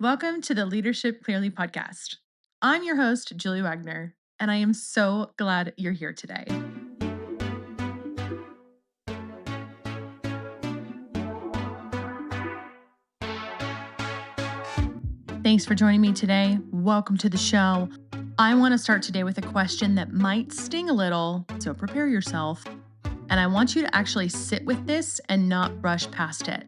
Welcome to the Leadership Clearly podcast. I'm your host, Julie Wagner, and I am so glad you're here today. Thanks for joining me today. Welcome to the show. I want to start today with a question that might sting a little, so prepare yourself. And I want you to actually sit with this and not rush past it.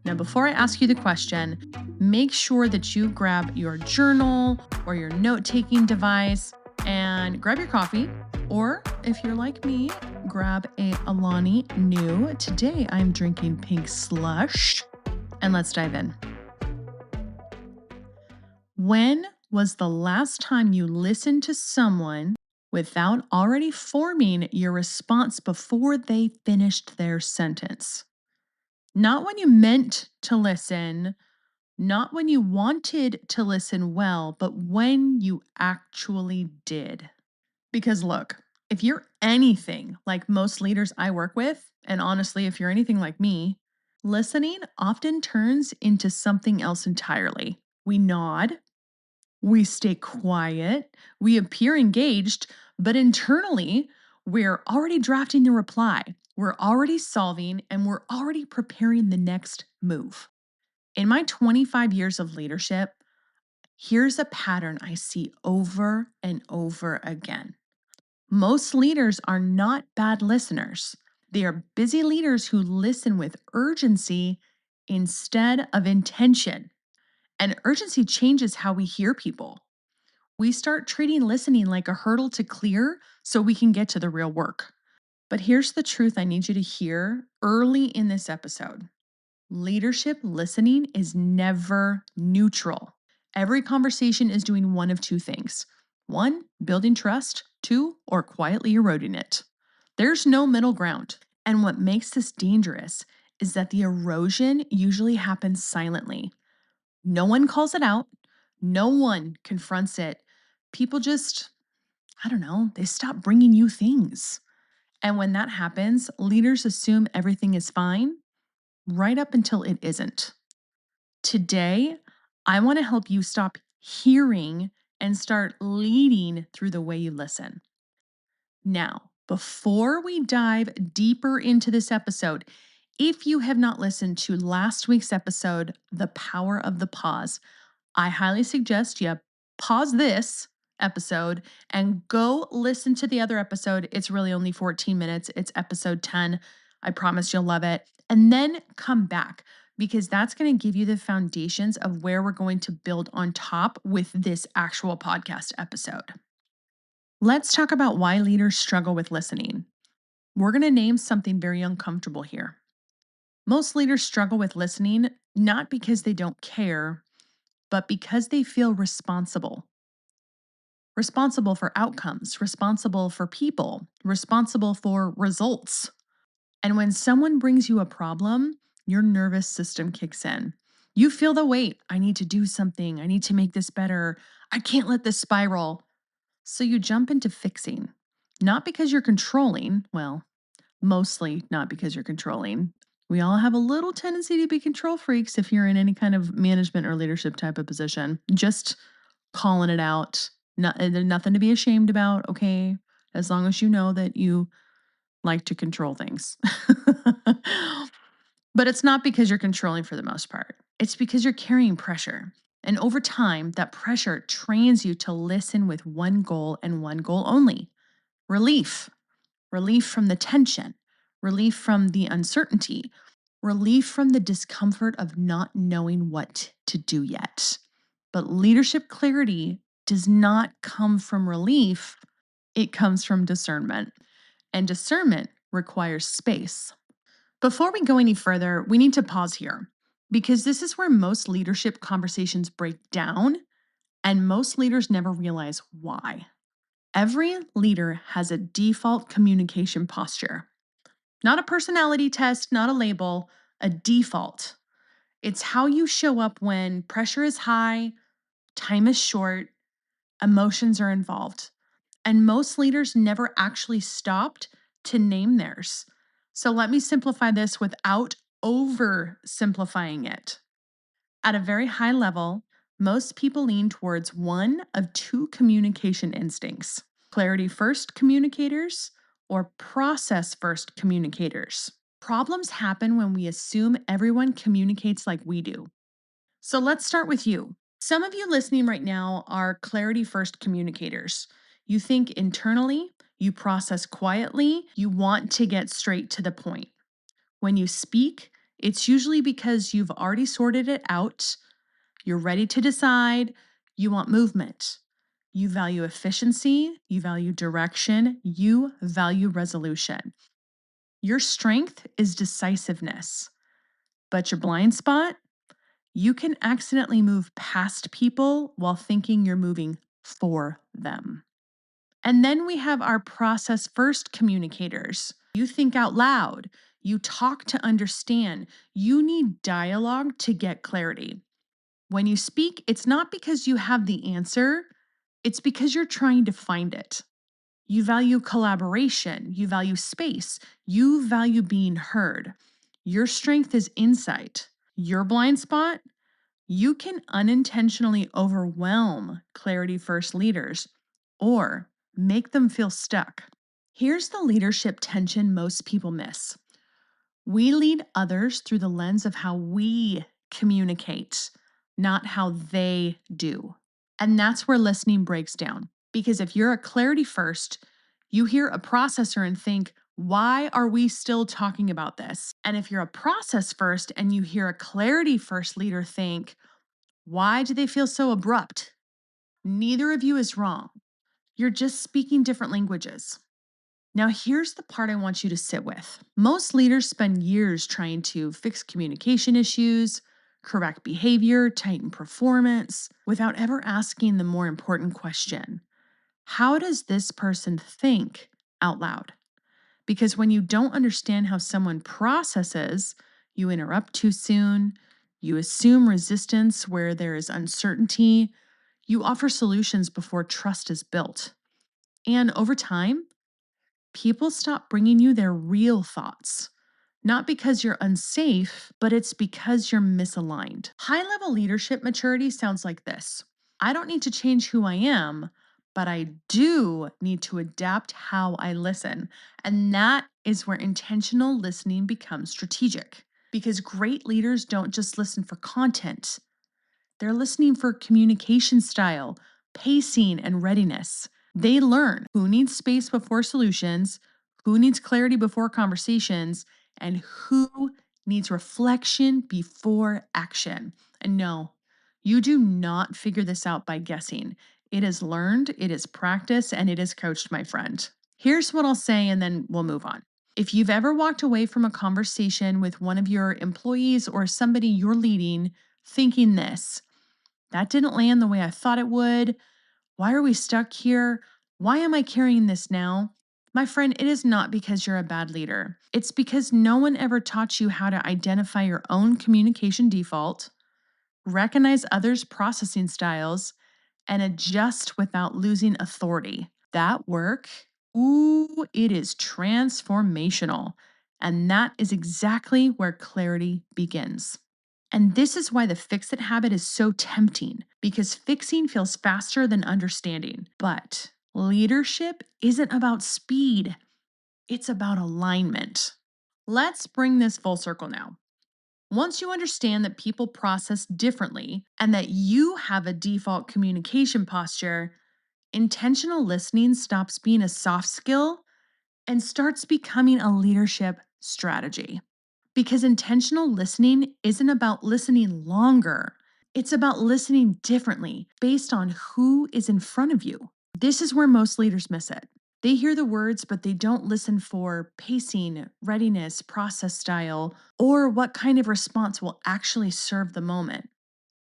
Now, before I ask you the question, make sure that you grab your journal or your note-taking device and grab your coffee. Or if you're like me, grab a Alani New. Today, I'm drinking pink slush. And let's dive in. When was the last time you listened to someone without already forming your response before they finished their sentence? Not when you meant to listen, not when you wanted to listen well, but when you actually did. Because look, if you're anything like most leaders I work with, and honestly, if you're anything like me, listening often turns into something else entirely. We nod, we stay quiet, we appear engaged, but internally, we're already drafting the reply. We're already solving and we're already preparing the next move. In my 25 years of leadership, here's a pattern I see over and over again. Most leaders are not bad listeners. They are busy leaders who listen with urgency instead of intention. And urgency changes how we hear people. We start treating listening like a hurdle to clear so we can get to the real work. But here's the truth I need you to hear early in this episode. Leadership listening is never neutral. Every conversation is doing one of two things. One, building trust. Two, or quietly eroding it. There's no middle ground. And what makes this dangerous is that the erosion usually happens silently. No one calls it out. No one confronts it. People just, they stop bringing you things. And when that happens, leaders assume everything is fine right up until it isn't. Today, I want to help you stop hearing and start leading through the way you listen. Now, before we dive deeper into this episode, if you have not listened to last week's episode, The Power of the Pause, I highly suggest you pause this episode and go listen to the other episode. It's really only 14 minutes. It's episode 10. I promise you'll love it. And then come back because that's going to give you the foundations of where we're going to build on top with this actual podcast episode. Let's talk about why leaders struggle with listening. We're going to name something very uncomfortable here. Most leaders struggle with listening not because they don't care, but because they feel responsible. Responsible for outcomes, responsible for people, responsible for results. And when someone brings you a problem, your nervous system kicks in. You feel the weight. I need to do something. I need to make this better. I can't let this spiral. So you jump into fixing, not because you're controlling. Well, mostly not because you're controlling. We all have a little tendency to be control freaks if you're in any kind of management or leadership type of position. Just calling it out. There's nothing to be ashamed about, okay? As long as you know that you like to control things. But it's not because you're controlling for the most part. It's because you're carrying pressure. And over time, that pressure trains you to listen with one goal and one goal only: relief. Relief from the tension, relief from the uncertainty, relief from the discomfort of not knowing what to do yet. But leadership clarity does not come from relief, it comes from discernment. And discernment requires space. Before we go any further, we need to pause here because this is where most leadership conversations break down, and most leaders never realize why. Every leader has a default communication posture. Not a personality test, not a label, a default. It's how you show up when pressure is high, time is short, emotions are involved. And most leaders never actually stopped to name theirs. So let me simplify this without oversimplifying it. At a very high level, Most people lean towards one of two communication instincts: clarity first communicators or process first communicators. Problems happen when we assume everyone communicates like we do. So let's start with you. Some of you listening right now are clarity first communicators. You think internally, you process quietly, you want to get straight to the point. When you speak, it's usually because you've already sorted it out, you're ready to decide, you want movement. You value efficiency, you value direction, you value resolution. Your strength is decisiveness, but your blind spot, you can accidentally move past people while thinking you're moving for them. And then we have our process first communicators. You think out loud, you talk to understand, you need dialogue to get clarity. When you speak, it's not because you have the answer, it's because you're trying to find it. You value collaboration, you value space, you value being heard. Your strength is insight. Your blind spot, you can unintentionally overwhelm clarity first leaders or make them feel stuck. Here's the leadership tension most people miss: we lead others through the lens of how we communicate, not how they do. And that's where listening breaks down. Because if you're a clarity first, you hear a processor and think, why are we still talking about this? And if you're a process first and you hear a clarity first leader, think, why do they feel so abrupt? Neither of you is wrong. You're just speaking different languages. Now, here's the part I want you to sit with. Most leaders spend years trying to fix communication issues, correct behavior, tighten performance, without ever asking the more important question: how does this person think out loud? Because when you don't understand how someone processes, you interrupt too soon, you assume resistance where there is uncertainty, you offer solutions before trust is built. And over time, people stop bringing you their real thoughts. Not because you're unsafe, but it's because you're misaligned. High level leadership maturity sounds like this: I don't need to change who I am, but I do need to adapt how I listen. And that is where intentional listening becomes strategic. Because great leaders don't just listen for content, they're listening for communication style, pacing, and readiness. They learn who needs space before solutions, who needs clarity before conversations, and who needs reflection before action. And no, you do not figure this out by guessing. It is learned, it is practiced, and it is coached, my friend. Here's what I'll say, and then we'll move on. If you've ever walked away from a conversation with one of your employees or somebody you're leading thinking this: that didn't land the way I thought it would. Why are we stuck here? Why am I carrying this now? My friend, it is not because you're a bad leader. It's because no one ever taught you how to identify your own communication default, recognize others' processing styles, and adjust without losing authority. That work, ooh, it is transformational. And that is exactly where clarity begins. And this is why the fix it habit is so tempting, because fixing feels faster than understanding. But leadership isn't about speed, it's about alignment. Let's bring this full circle now. Once you understand that people process differently and that you have a default communication posture, intentional listening stops being a soft skill and starts becoming a leadership strategy. Because intentional listening isn't about listening longer, it's about listening differently based on who is in front of you. This is where most leaders miss it. They hear the words, but they don't listen for pacing, readiness, process style, or what kind of response will actually serve the moment.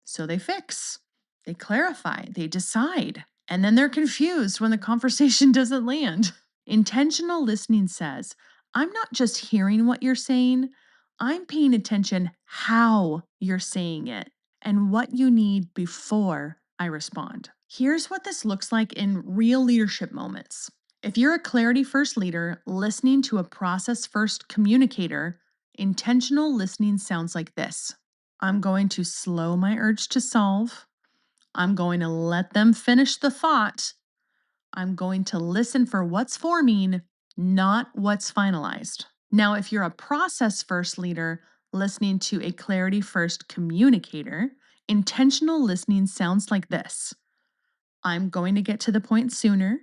So they fix, they clarify, they decide, and then they're confused when the conversation doesn't land. Intentional listening says, I'm not just hearing what you're saying, I'm paying attention how you're saying it and what you need before I respond. Here's what this looks like in real leadership moments. If you're a clarity first leader listening to a process first communicator, intentional listening sounds like this: I'm going to slow my urge to solve. I'm going to let them finish the thought. I'm going to listen for what's forming, not what's finalized. Now, if you're a process first leader listening to a clarity first communicator, intentional listening sounds like this: I'm going to get to the point sooner.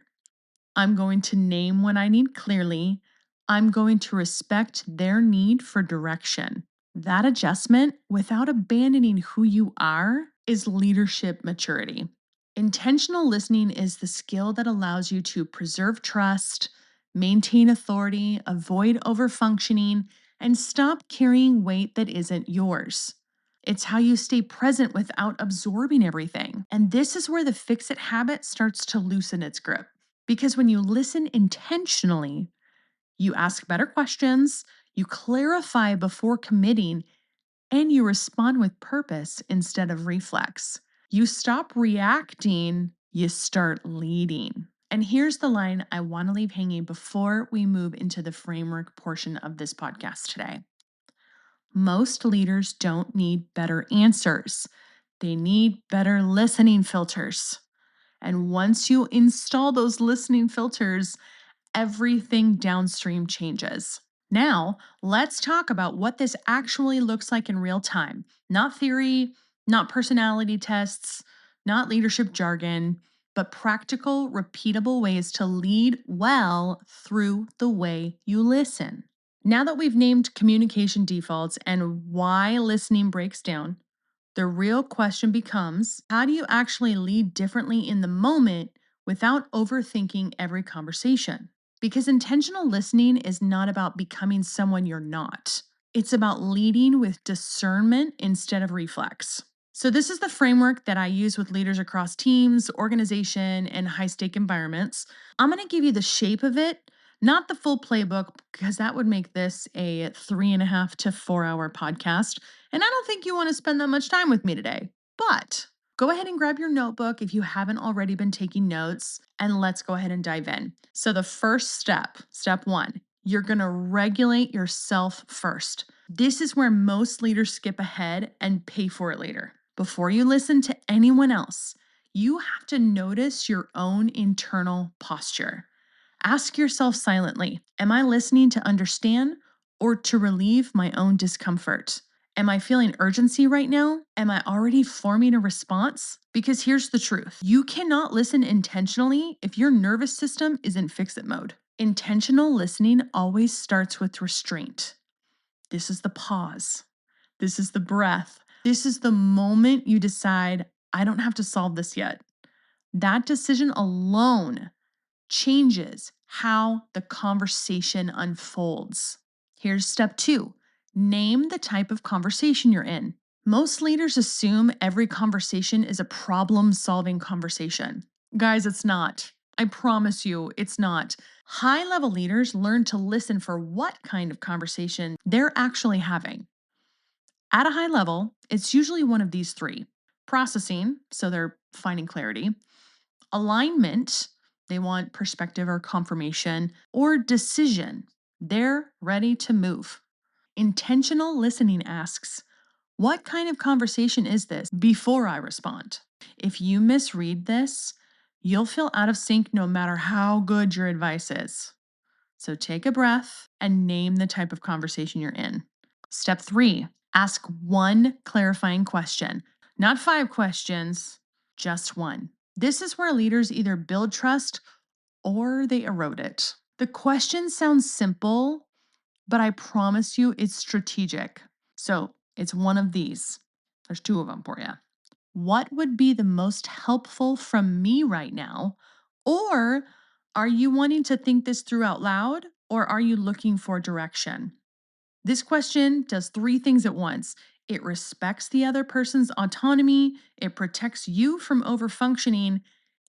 I'm going to name what I need clearly. I'm going to respect their need for direction. That adjustment, without abandoning who you are, is leadership maturity. Intentional listening is the skill that allows you to preserve trust, maintain authority, avoid overfunctioning, and stop carrying weight that isn't yours. It's how you stay present without absorbing everything. And this is where the fix it habit starts to loosen its grip. Because when you listen intentionally, you ask better questions, you clarify before committing, and you respond with purpose instead of reflex. You stop reacting, you start leading. And here's the line I want to leave hanging before we move into the framework portion of this podcast today. Most leaders don't need better answers, they need better listening filters. And once you install those listening filters, everything downstream changes. Now, let's talk about what this actually looks like in real time. Not theory, not personality tests, not leadership jargon, but practical, repeatable ways to lead well through the way you listen. Now that we've named communication defaults and why listening breaks down, the real question becomes, how do you actually lead differently in the moment without overthinking every conversation? Because intentional listening is not about becoming someone you're not. It's about leading with discernment instead of reflex. So, this is the framework that I use with leaders across teams, organization, and high stake environments. I'm going to give you the shape of it, not the full playbook, because that would make this a 3.5 to 4 hour podcast. And I don't think you want to spend that much time with me today. But go ahead and grab your notebook if you haven't already been taking notes, and let's go ahead and dive in. So, the first step one, you're going to regulate yourself first. This is where most leaders skip ahead and pay for it later. Before you listen to anyone else, you have to notice your own internal posture. Ask yourself silently, am I listening to understand or to relieve my own discomfort? Am I feeling urgency right now? Am I already forming a response? Because here's the truth: you cannot listen intentionally if your nervous system is in fix it mode. Intentional listening always starts with restraint. This is the pause. This is the breath. This is the moment you decide, I don't have to solve this yet. That decision alone changes how the conversation unfolds. Here's step two: name the type of conversation you're in. Most leaders assume every conversation is a problem solving conversation. Guys, it's not. I promise you, it's not. High level leaders learn to listen for what kind of conversation they're actually having. At a high level, it's usually one of these three: processing, so they're finding clarity; alignment, they want perspective or confirmation; or decision, they're ready to move. Intentional listening asks, what kind of conversation is this before I respond? If you misread this, you'll feel out of sync no matter how good your advice is. So take a breath and name the type of conversation you're in. Step three, ask one clarifying question. Not 5 questions, just one. This is where leaders either build trust or they erode it. The question sounds simple, but I promise you it's strategic. So it's one of these. There's 2 of them for you. What would be the most helpful from me right now? Or are you wanting to think this through out loud? Or are you looking for direction? This question does 3 things at once. It respects the other person's autonomy, it protects you from overfunctioning,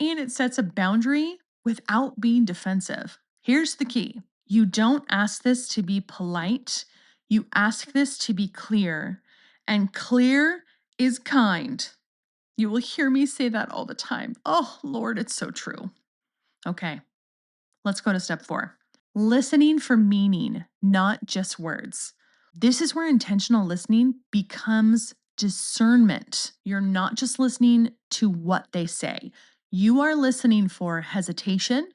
and it sets a boundary without being defensive. Here's the key: you don't ask this to be polite, you ask this to be clear. And clear is kind. You will hear me say that all the time. Oh, Lord, it's so true. Okay, let's go to step 4. Listening for meaning, not just words. This is where intentional listening becomes discernment. You're not just listening to what they say. You are listening for hesitation,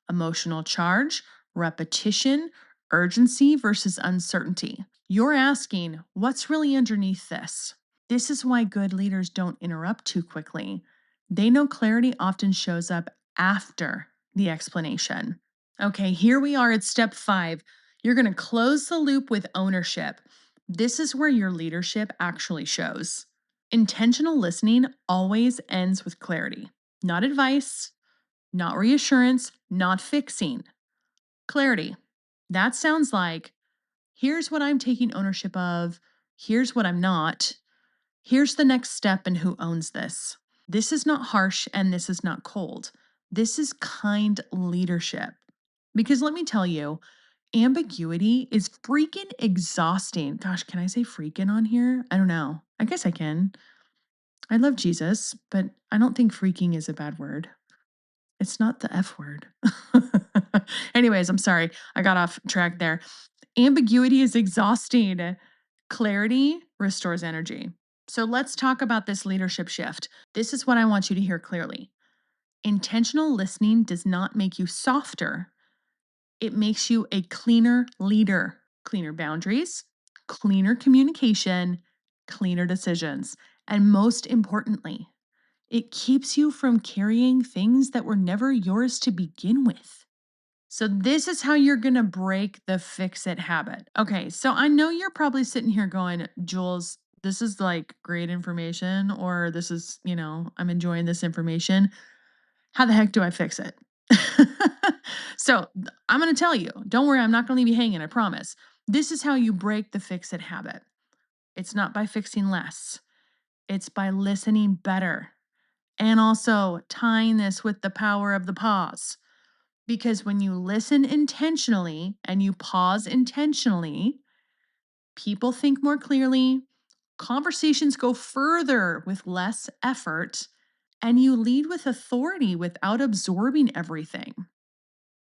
emotional charge, repetition, urgency versus uncertainty. You're asking, what's really underneath this? This is why good leaders don't interrupt too quickly. They know clarity often shows up after the explanation. Okay, here we are at step 5. You're going to close the loop with ownership. This is where your leadership actually shows. Intentional listening always ends with clarity, not advice, not reassurance, not fixing. Clarity. That sounds like, here's what I'm taking ownership of, here's what I'm not, here's the next step and who owns this. This is not harsh and this is not cold. This is kind leadership. Because let me tell you, ambiguity is freaking exhausting. Gosh, can I say freaking on here? I don't know. I guess I can. I love Jesus, but I don't think freaking is a bad word. It's not the F word. Anyways, I'm sorry. I got off track there. Ambiguity is exhausting. Clarity restores energy. So let's talk about this leadership shift. This is what I want you to hear clearly. Intentional listening does not make you softer. It makes you a cleaner leader, cleaner boundaries, cleaner communication, cleaner decisions. And most importantly, it keeps you from carrying things that were never yours to begin with. So this is how you're going to break the fix-it habit. Okay, so I know you're probably sitting here going, Jules, this is like great information, or this is, I'm enjoying this information. How the heck do I fix it? So I'm going to tell you, don't worry, I'm not going to leave you hanging, I promise. This is how you break the fix-it habit. It's not by fixing less. It's by listening better. And also tying this with the power of the pause. Because when you listen intentionally and you pause intentionally, people think more clearly, conversations go further with less effort, and you lead with authority without absorbing everything.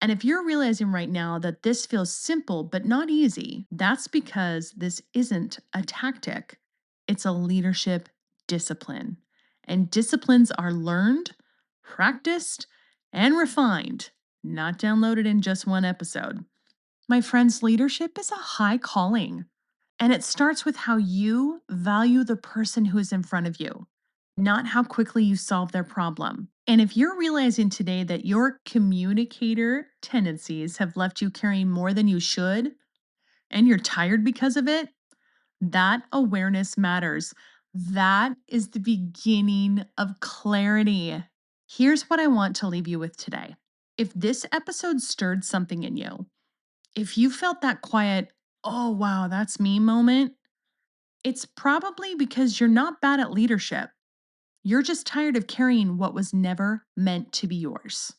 And if you're realizing right now that this feels simple but not easy, that's because this isn't a tactic. It's a leadership discipline. And disciplines are learned, practiced, and refined, not downloaded in just one episode. My friends, leadership is a high calling. And it starts with how you value the person who is in front of you, not how quickly you solve their problem. And if you're realizing today that your communicator tendencies have left you carrying more than you should, and you're tired because of it, that awareness matters. That is the beginning of clarity. Here's what I want to leave you with today. If this episode stirred something in you, if you felt that quiet, oh, wow, that's me moment, it's probably because you're not bad at leadership. You're just tired of carrying what was never meant to be yours.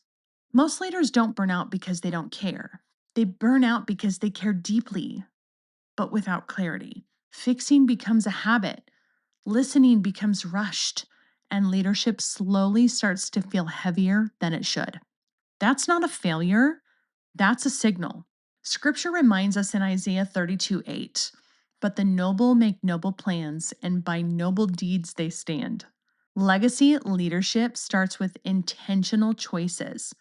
Most leaders don't burn out because they don't care. They burn out because they care deeply, but without clarity. Fixing becomes a habit. Listening becomes rushed, and leadership slowly starts to feel heavier than it should. That's not a failure. That's a signal. Scripture reminds us in Isaiah 32:8, but the noble make noble plans, and by noble deeds they stand. Legacy leadership starts with intentional choices,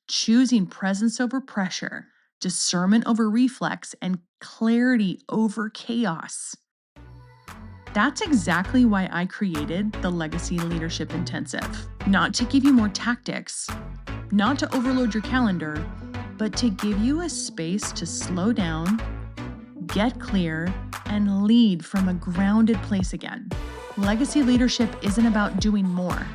choosing presence over pressure, discernment over reflex, and clarity over chaos. That's exactly why I created the Legacy Leadership Intensive. Not to give you more tactics, not to overload your calendar, but to give you a space to slow down, get clear, and lead from a grounded place again. Legacy leadership isn't about doing more.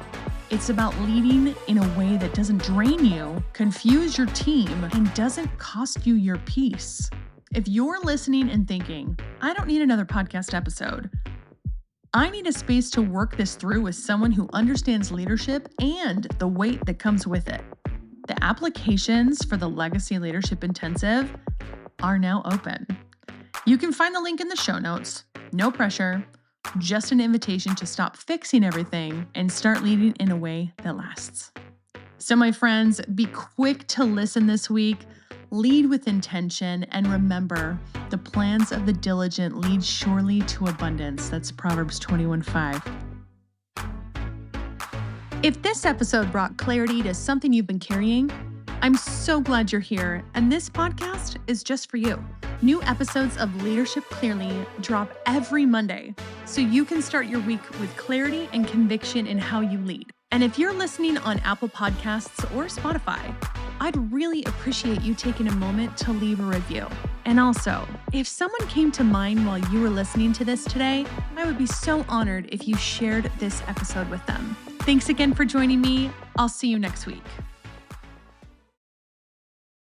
It's about leading in a way that doesn't drain you, confuse your team, and doesn't cost you your peace. If you're listening and thinking, I don't need another podcast episode, I need a space to work this through with someone who understands leadership and the weight that comes with it, the applications for the Legacy Leadership Intensive are now open. You can find the link in the show notes. No pressure, just an invitation to stop fixing everything and start leading in a way that lasts. So my friends, be quick to listen this week. Lead with intention, and remember, the plans of the diligent lead surely to abundance. That's Proverbs 21:5. If this episode brought clarity to something you've been carrying, I'm so glad you're here, and this podcast is just for you. New episodes of Leadership Clearly drop every Monday, so you can start your week with clarity and conviction in how you lead. And if you're listening on Apple Podcasts or Spotify, I'd really appreciate you taking a moment to leave a review. And also, if someone came to mind while you were listening to this today, I would be so honored if you shared this episode with them. Thanks again for joining me. I'll see you next week.